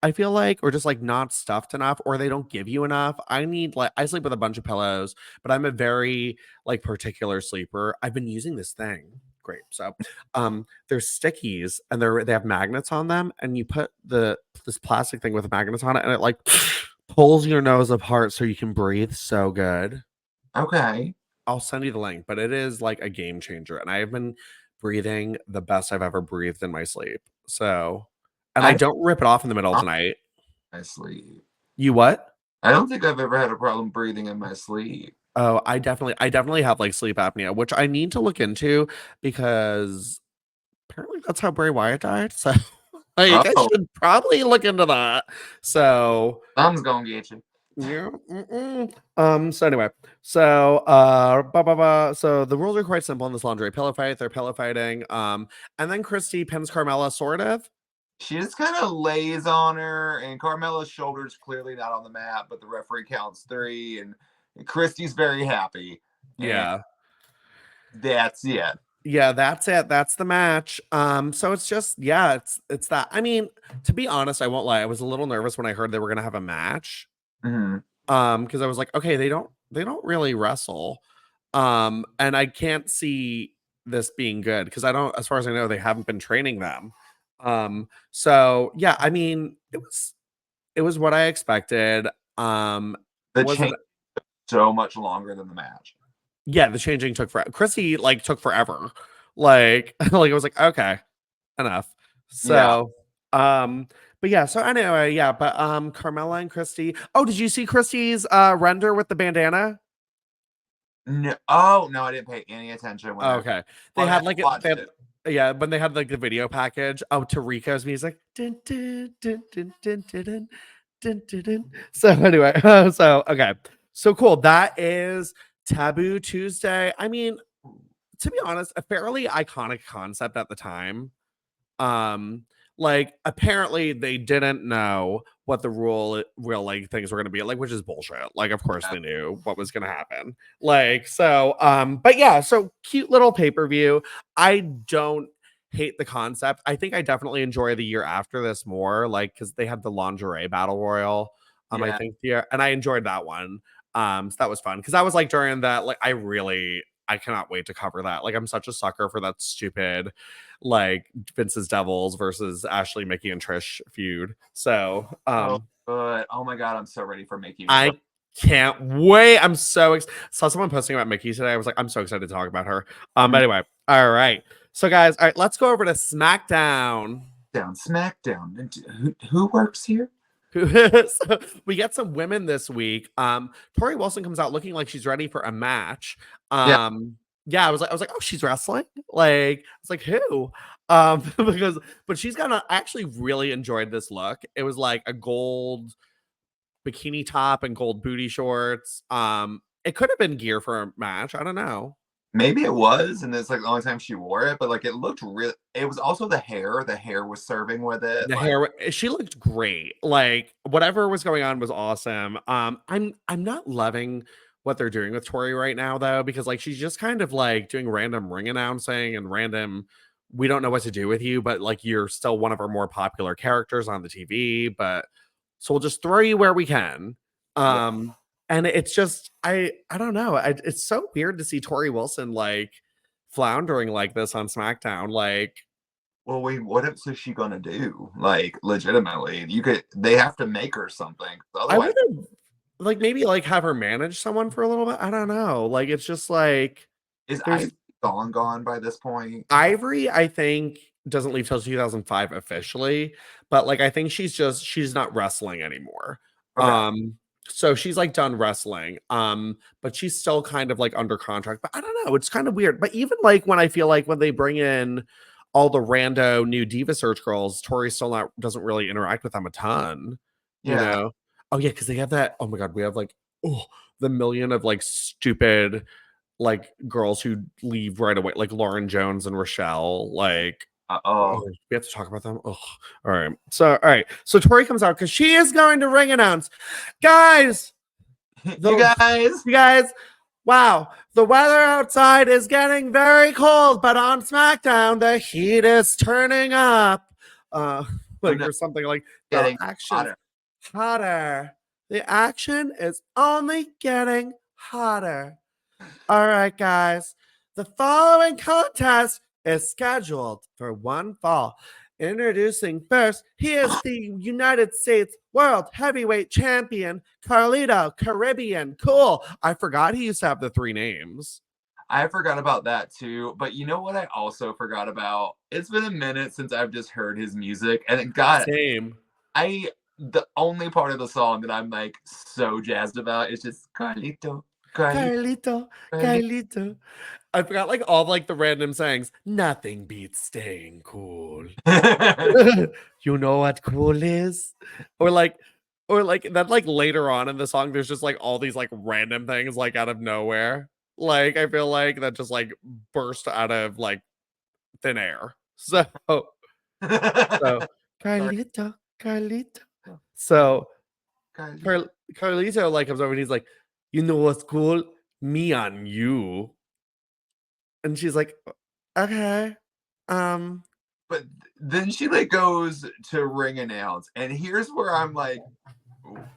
I feel like, or just like not stuffed enough, or they don't give you enough. I need like I sleep with a bunch of pillows, but I'm a very like particular sleeper. I've been using this thing. Great. So they're stickies and they have magnets on them, and you put this plastic thing with magnets on it, and it like pulls your nose apart so you can breathe so good. Okay. I'll send you the link, but it is like a game changer, and I have been breathing the best I've ever breathed in my sleep. So, and I I don't rip it off in the middle of don't the night. my sleep. You what? I don't think I've ever had a problem breathing in my sleep. Oh, I definitely have like sleep apnea, which I need to look into because apparently that's how Bray Wyatt died. So, like, I Oh, should probably look into that. So, thumb's gonna get you. yeah. So anyway, so the rules are quite simple in this lingerie pillow fight. They're pillow fighting. And then Christy pins Carmella, sort of. She just kind of lays on her, and Carmella's shoulder's clearly not on the mat, but the referee counts 3, and Christy's very happy. And Yeah. that's it. Yeah, that's it. That's the match. So it's just, yeah, it's that. I mean, to be honest, I won't lie. I was a little nervous when I heard they were gonna have a match. Mhm. Because I was like, okay, they don't really wrestle. And I can't see this being good because I don't, as far as I know, they haven't been training them. So yeah, I mean, it was what I expected. The Was it change so much longer than the match. yeah, the changing took forever. Chrissy like took forever. Like, like it was like, okay, enough. Yeah. So but yeah, so anyway, yeah, but Carmella and Christy. Oh, did you see Christy's render with the bandana? No, oh no, I didn't pay any attention when Oh, I. okay. They Well, had I like watched it. yeah, when they had like the video package. Oh, to Rico's music. Dun, dun, dun, dun, dun, dun, dun, dun, dun, dun. So anyway, so okay. So cool. That is Taboo Tuesday. I mean, to be honest, a fairly iconic concept at the time. Um, like apparently they didn't know what the real like things were gonna be like, which is bullshit. Like, of course they knew what was gonna happen. Like, so but yeah, so cute little pay-per-view. I don't hate the concept. I think I definitely enjoy the year after this more, like because they had the lingerie battle royal. I Yeah. think yeah, and I enjoyed that one. So that was fun because I was like during that, like I cannot wait to cover that. Like I'm such a sucker for that stupid like Vince's Devils versus Ashley, Mickey, and Trish feud. So Oh, good. Oh my god, I'm so ready for Mickey I McClure. can't wait. I'm so saw someone posting about Mickey today. I was like, I'm so excited to talk about her. But anyway, all right. So guys, all right, let's go over to SmackDown. Down, SmackDown. And who works here? So we get some women this week. Torrie Wilson comes out looking like she's ready for a match. Yeah, Yeah, I was like, oh, she's wrestling. Like, I was like, who? Because but she's gonna I actually really enjoyed this look. It was like a gold bikini top and gold booty shorts. It could have been gear for a match. I don't know. maybe it was, and it's like the only time she wore it, but like it looked real. It was also the hair. The hair was serving with it. The Like, hair, she looked great. Like whatever was going on was awesome. I'm not loving what they're doing with Tori right now though, because like she's just kind of like doing random ring announcing and random we don't know what to do with you, but like you're still one of our more popular characters on the TV, but so we'll just throw you where we can. Yeah. And it's just I don't know. It's so weird to see Torrie Wilson like floundering like this on SmackDown. Like, well, wait, what else is she gonna do? Like, legitimately, they have to make her something. I Otherwise, would have like maybe like have her manage someone for a little bit. I don't know. Like it's just like is there's Ivory gone by this point? Ivory, I think, doesn't leave till 2005 officially, but like I think she's not wrestling anymore. Okay. So she's like done wrestling. But she's still kind of like under contract. But I don't know, it's kind of weird. But even like when I feel like when they bring in all the rando new Diva Search girls, Tori still not doesn't really interact with them a ton, you Yeah. know. Oh yeah, because they have that. Oh my god, we have like the million of like stupid like girls who leave right away, like Lauren Jones and Rochelle. Like, Oh. we have to talk about them. Oh, all right. So, all right. So Tori comes out because she is going to ring announce, guys. You guys. Wow, the weather outside is getting very cold, but on SmackDown the heat is turning up. Like or something like the getting action hotter. The action is only getting hotter. All right, guys. The following contest is scheduled for one fall. Introducing first, he is the United States World Heavyweight Champion, Carlito, Caribbean. Cool. I forgot he used to have the 3 names. I forgot about that too. But you know what I also forgot about? It's been a minute since I've just heard his music. And it got Same. the only part of the song that I'm like so jazzed about is just Carlito. Carlito, Carlito. I forgot like all like the random sayings. Nothing beats staying cool. You know what cool is? Or like then like later on in the song, there's just like all these like random things like out of nowhere. Like I feel like that just like burst out of like thin air. So Carlito, Carlito. So Carlito like comes over and he's like, you know what's cool? Me on you. And she's like, okay. But then she like goes to ring announce, and here's where I'm like,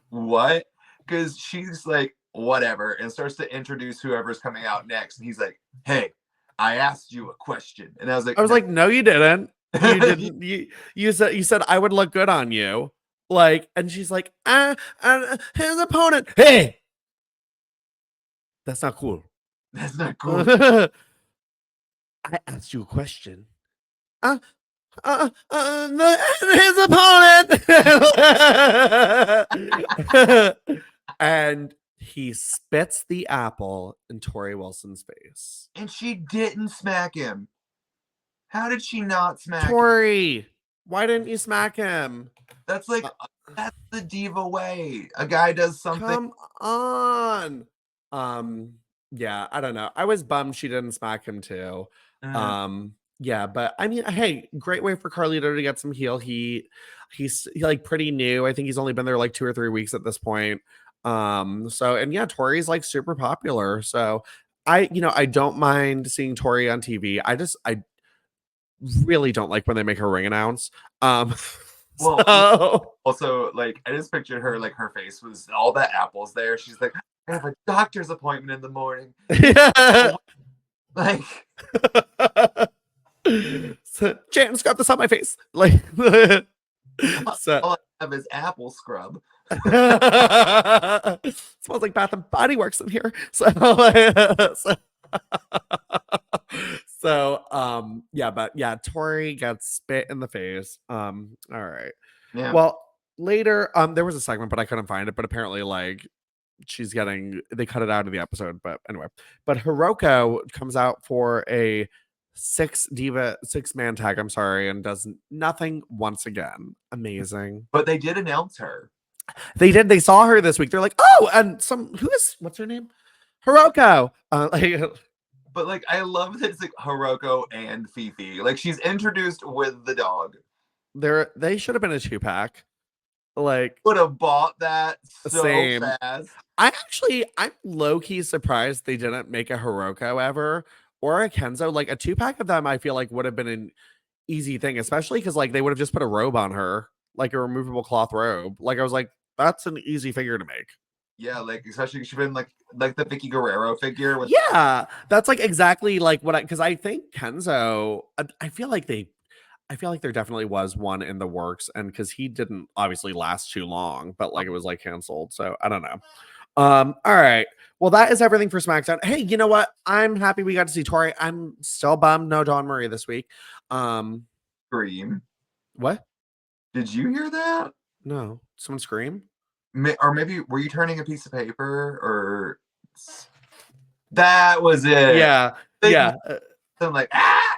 what? Because she's like, whatever, and starts to introduce whoever's coming out next, and he's like, hey, I asked you a question, and I was like, no, you didn't. You didn't. You said I would look good on you. Like, and she's like, his opponent. Hey, that's not cool. That's not cool. I asked you a question. His opponent. And he spits the apple in Torrie Wilson's face. And she didn't smack him. How did she not smack Torrie, why didn't you smack him? That's like that's the diva way. A guy does something. Come on. Yeah, I don't know. I was bummed she didn't smack him too. Yeah, but I mean, hey, great way for Carlito to get some heel heat. He's like pretty new. I think he's only been there like 2 or 3 weeks at this point. So and yeah, Torrie's like super popular. So I don't mind seeing Torrie on TV. I really don't like when they make her ring announce. Well, so also like I just pictured her like her face was all the apples there. She's like, I have a doctor's appointment in the morning. Yeah. Like so, Jan's got this on my face. Like so all I have is apple scrub. Smells like Bath and Body Works in here. Yeah, but yeah, Torrie gets spit in the face. All right. Yeah. Well, later, there was a segment, but I couldn't find it. But apparently, like, they cut it out of the episode. But anyway, but Hiroko comes out for a 6-man tag, I'm sorry, and does nothing once again. Amazing. But they did announce her. They did. They saw her this week. They're like, oh, and what's her name? Hiroko. But like, I love that it's like Hiroko and Fifi. Like, she's introduced with the dog. They should have been a 2-pack. Like, would have bought that so same. fast. I'm low-key surprised they didn't make a Hiroko ever. or a Kenzo, like a 2-pack of them, I feel like would have been an easy thing, especially because like they would have just put a robe on her, like a removable cloth robe. Like I was like, that's an easy figure to make. Yeah, like especially she's been like the Vicky Guerrero figure with Yeah, that's like exactly like what I because I think Kenzo, I feel like there definitely was one in the works, and because he didn't obviously last too long, but like it was like canceled. So I don't know. All right. Well, that is everything for SmackDown. Hey, you know what? I'm happy we got to see Torrie. I'm still bummed no Dawn Marie this week. Scream. What? Did you hear that? No. Someone scream? Or maybe were you turning a piece of paper or that was it? Yeah. Yeah. I'm like, ah!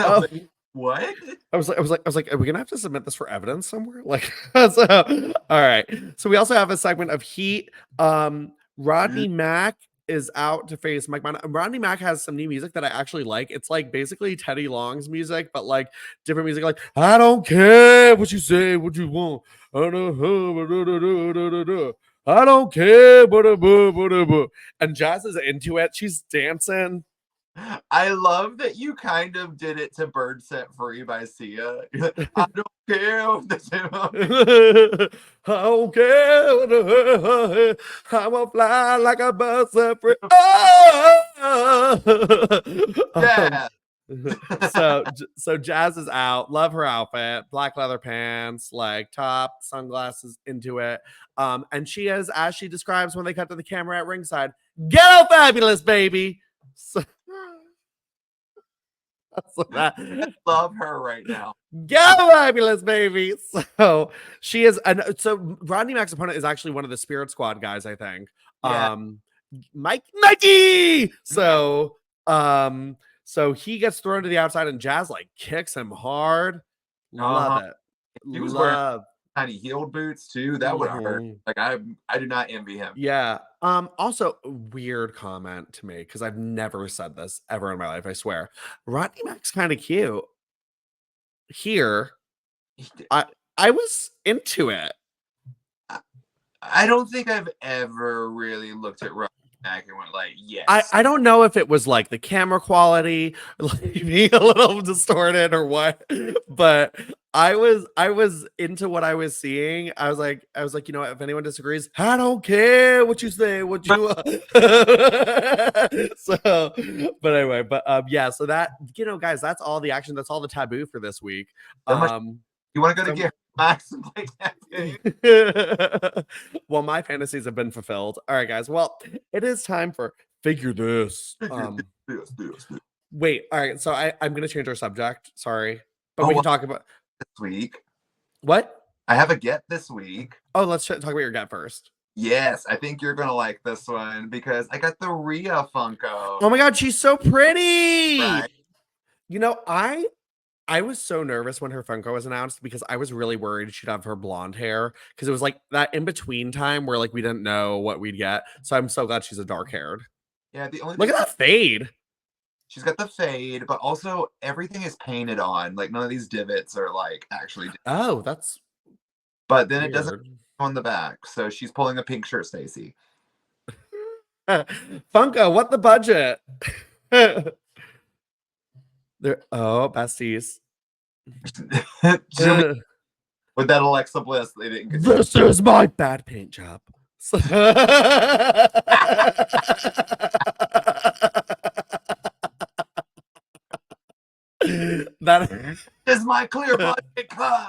Oh. Like, what? I was like, are we gonna have to submit this for evidence somewhere? Like, so, all right. So we also have a segment of Heat. Rodney Mack is out to face Mike Mon. Rodney Mack has some new music that I actually like. It's like basically Teddy Long's music, but like different music. Like, I don't care what you say, what you want. I don't care. And Jazz is into it. She's dancing. I love that you kind of did it to Bird Set Free by Sia. I don't care what they say about me. I don't care. I will fly like a bird set free. Oh! Yeah. So Jazz is out. Love her outfit. Black leather pants, like top, sunglasses, into it. And she is, as she describes when they cut to the camera at ringside, ghetto fabulous, baby. So I love her right now. Go fabulous, baby. So she is, and so Rodney Mack's opponent is actually one of the Spirit Squad guys, I think. Yeah. Mikey. So he gets thrown to the outside, and Jazz like kicks him hard. Love it. He was wearing tiny heeled boots too. That would hurt. Like I do not envy him. Yeah. Also, weird comment to make because I've never said this ever in my life. I swear, Rodney Mack's kind of cute. Here, I was into it. I don't think I've ever really looked at Rodney Mack and went like, yes. I don't know if it was like the camera quality, like being a little distorted or what, but I was into what I was seeing. I was like, you know what, if anyone disagrees, I don't care what you say, what you so but anyway, yeah, so that, you know, guys, that's all the action, that's all the taboo for this week. You want to go to get Max and play taboo? Well, my fantasies have been fulfilled. All right, guys. Well, it is time for Figure This. Wait, all right. So I'm gonna change our subject. Sorry. But we can talk about this week. What? I have a get this week. Oh, let's talk about your get first. Yes, I think you're gonna like this one because I got the Rhea Funko. Oh my god, she's so pretty. Right. You know, I was so nervous when her Funko was announced because I was really worried she'd have her blonde hair because it was like that in between time where like we didn't know what we'd get. So I'm so glad she's a dark haired. Yeah, the only look at that fade. She's got the fade, but also everything is painted on. Like none of these divots are like actually. Oh, that's. But then weird. It doesn't on the back, so she's pulling a pink shirt, Stacy. Funko, what the budget? Besties. With that Alexa Bliss, they didn't get this is my bad paint job. That is my clear budget cut.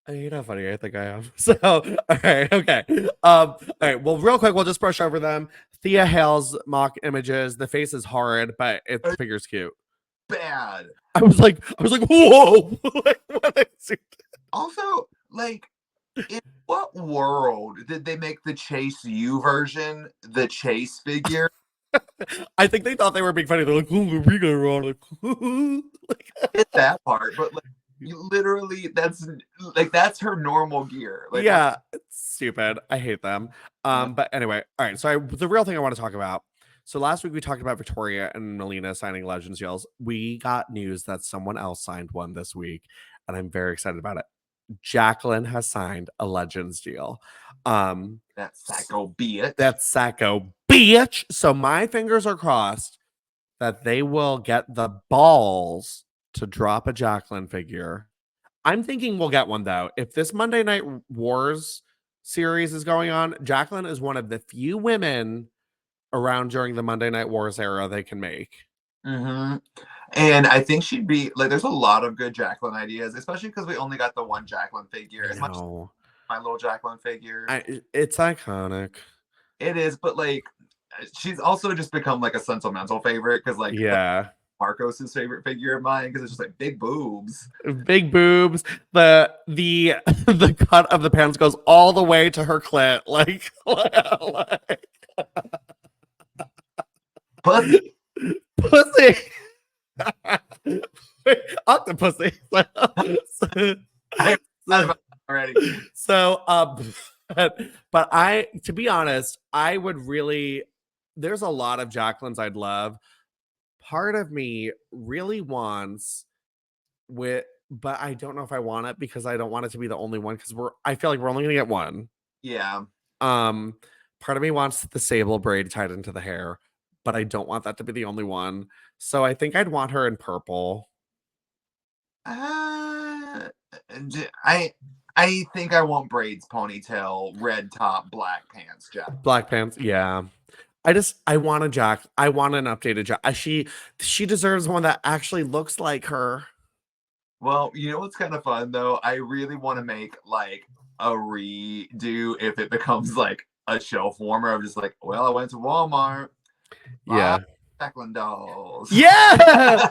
You're not funny. I think I am. So, all right, okay. All right. Well, real quick, we'll just brush over them. Thea Hale's mock images. The face is horrid, but it figure's cute. Bad. I was like, whoa. Like, what also, like, in what world did they make the Chase U version the Chase figure? I think they thought they were being funny. They're like, oh, we got wrong. Like, it's that part, but like. Literally, that's her normal gear. Like, yeah, it's stupid. I hate them. But anyway, all right. So the real thing I want to talk about. So last week we talked about Victoria and Melina signing Legends deals. We got news that someone else signed one this week, and I'm very excited about it. Jacqueline has signed a Legends deal. That sacco be it. That sacco bitch. So my fingers are crossed that they will get the balls to drop a Jacqueline figure. I'm thinking we'll get one though. If this Monday Night Wars series is going on, Jacqueline is one of the few women around during the Monday Night Wars era they can make. Mm-hmm. And I think she'd be like, there's a lot of good Jacqueline ideas, especially because we only got the one Jacqueline figure. I As much as know. my little Jacqueline figure, It's iconic. it is, but like, she's also just become like a sentimental favorite because like Yeah. Marcos's favorite figure of mine because it's just like big boobs. Big boobs. The the cut of the pants goes all the way to her clit. Like Pussy. pussy. Octopussy. Already. So but I, to be honest, I would really, there's a lot of Jacqueline's I'd love. Part of me really wants but I don't know if I want it because I don't want it to be the only one because I feel like we're only gonna get one. Yeah. Um, Part of me wants the sable braid tied into the hair, but I don't want that to be the only one. So I think I'd want her in purple. Uh, I think I want braids, ponytail, red top, black pants, Jack. Black pants, yeah. I want a Jack. I want an updated Jack. She deserves one that actually looks like her. Well, you know what's kind of fun though? I really want to make like a redo if it becomes like a shelf warmer of just like, well, I went to Walmart. Yeah. Jacqueline dolls. Yeah.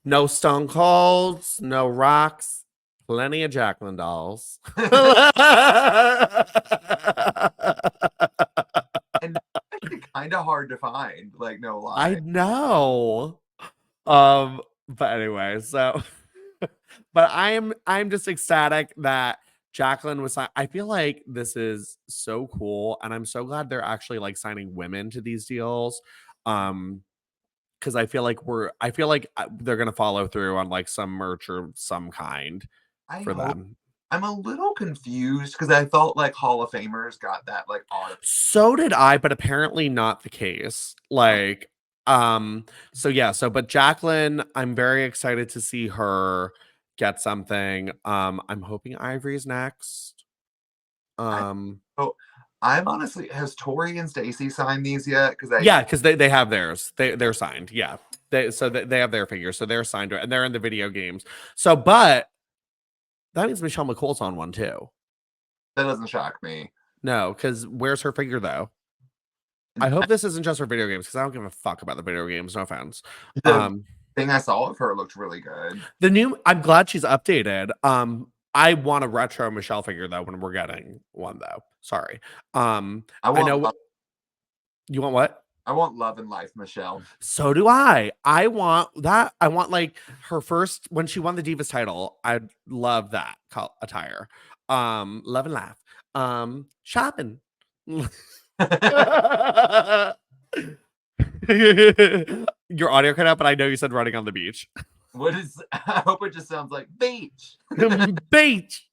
No Stone Colds, no rocks, plenty of Jacqueline dolls. And actually kind of hard to find, like no lie. I know. But anyway, so but I'm just ecstatic that Jacqueline was I feel like this is so cool and I'm so glad they're actually like signing women to these deals. Because I feel like they're gonna follow through on like some merch or some kind for them. I'm a little confused because I felt like Hall of Famers got that like auto. So did I, but apparently not the case. Like, so yeah, but Jacqueline, I'm very excited to see her get something. I'm hoping Ivory's next. Oh, I'm honestly, has Torrie and Stacy signed these yet? Because they have theirs. They're signed. Yeah. They have their figures, so they're signed and they're in the video games. So, but that means Michelle McCool's on one too. That doesn't shock me. No, because where's her figure though? I hope this isn't just for video games because I don't give a fuck about the video games. No offense. The thing I saw of her looked really good. I'm glad she's updated. I want a retro Michelle figure though when we're getting one though. Sorry. I know you want what? I want Love and Life Michelle. So do I. I want that. I want like her first when she won the Divas title. I'd love that attire. Love and Laugh. Shopping. Your audio cut out, but I know you said running on the beach. What is? I hope it just sounds like beach. Beach.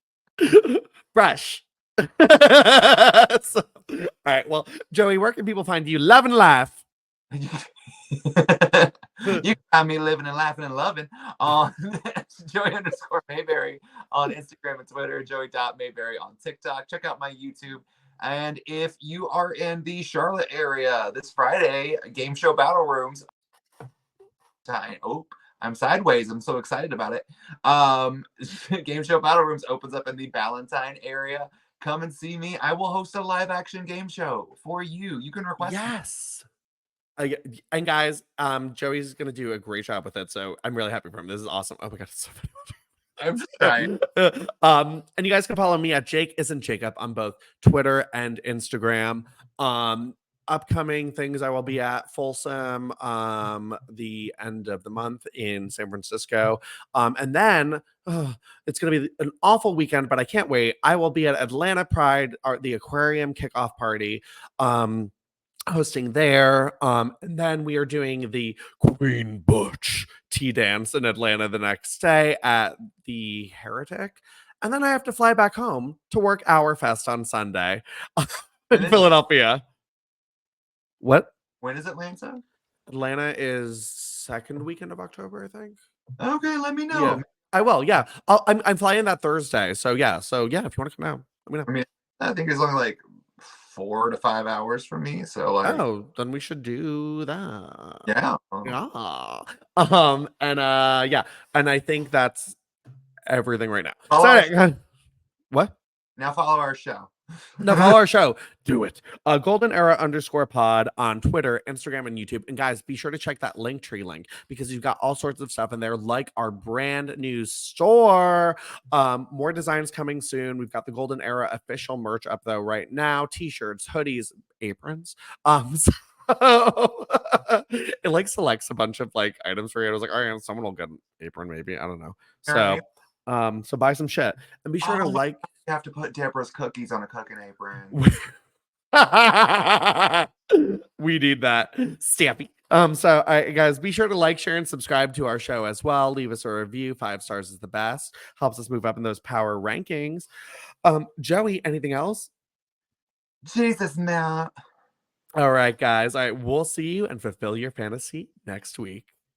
Brush. All right. Well, Joey, where can people find you? Love and Laugh. You got me living and laughing and loving on Joey_Mayberry on Instagram and Twitter, Joey.Mayberry on TikTok. Check out my YouTube. And if you are in the Charlotte area this Friday, Game Show Battle Rooms. Oh, I'm sideways. I'm so excited about it. Game Show Battle Rooms opens up in the Ballantyne area. Come and see me. I will host a live action game show for you. You can request. Yes. And guys, Joey's gonna do a great job with it, so I'm really happy for him. This is awesome. Oh my god, it's so funny. I'm just trying. And you guys can follow me at Jake Isn't Jacob on both Twitter and Instagram. Upcoming things, I will be at Folsom the end of the month in San Francisco. And then it's going to be an awful weekend, but I can't wait. I will be at Atlanta Pride, the aquarium kickoff party. Hosting there. And then we are doing the Queen Butch tea dance in Atlanta the next day at the Heretic. And then I have to fly back home to work Hour Fest on Sunday in Philadelphia. What? When is Atlanta? Atlanta is second weekend of October, I think. Okay, let me Yeah, know. I will. Yeah, I'm flying that Thursday. So yeah, if you want to come out, let me know. I mean, I think it's only like 4 to 5 hours from me. So like, Oh, then we should do that. yeah. Yeah. And yeah, and I think that's everything right now. Follow So what? Now follow our show. Now follow our show. Do it. Golden Era _pod on Twitter, Instagram, and YouTube. And guys, be sure to check that Linktree link because you've got all sorts of stuff in there, like our brand new store. More designs coming soon. We've got the Golden Era official merch up though right now: t-shirts, hoodies, aprons. So it like selects a bunch of like items for you. I was like, all right, someone will get an apron, maybe. I don't know. So so buy some shit and be sure to like. You have to put Deborah's cookies on a cooking apron. We need that stampy. So guys, be sure to like, share, and subscribe to our show as well. Leave us a review. 5 stars is the best. Helps us move up in those power rankings. Joey, anything else? Jesus, Matt. All right, guys. All right, we'll see you and fulfill your fantasy next week.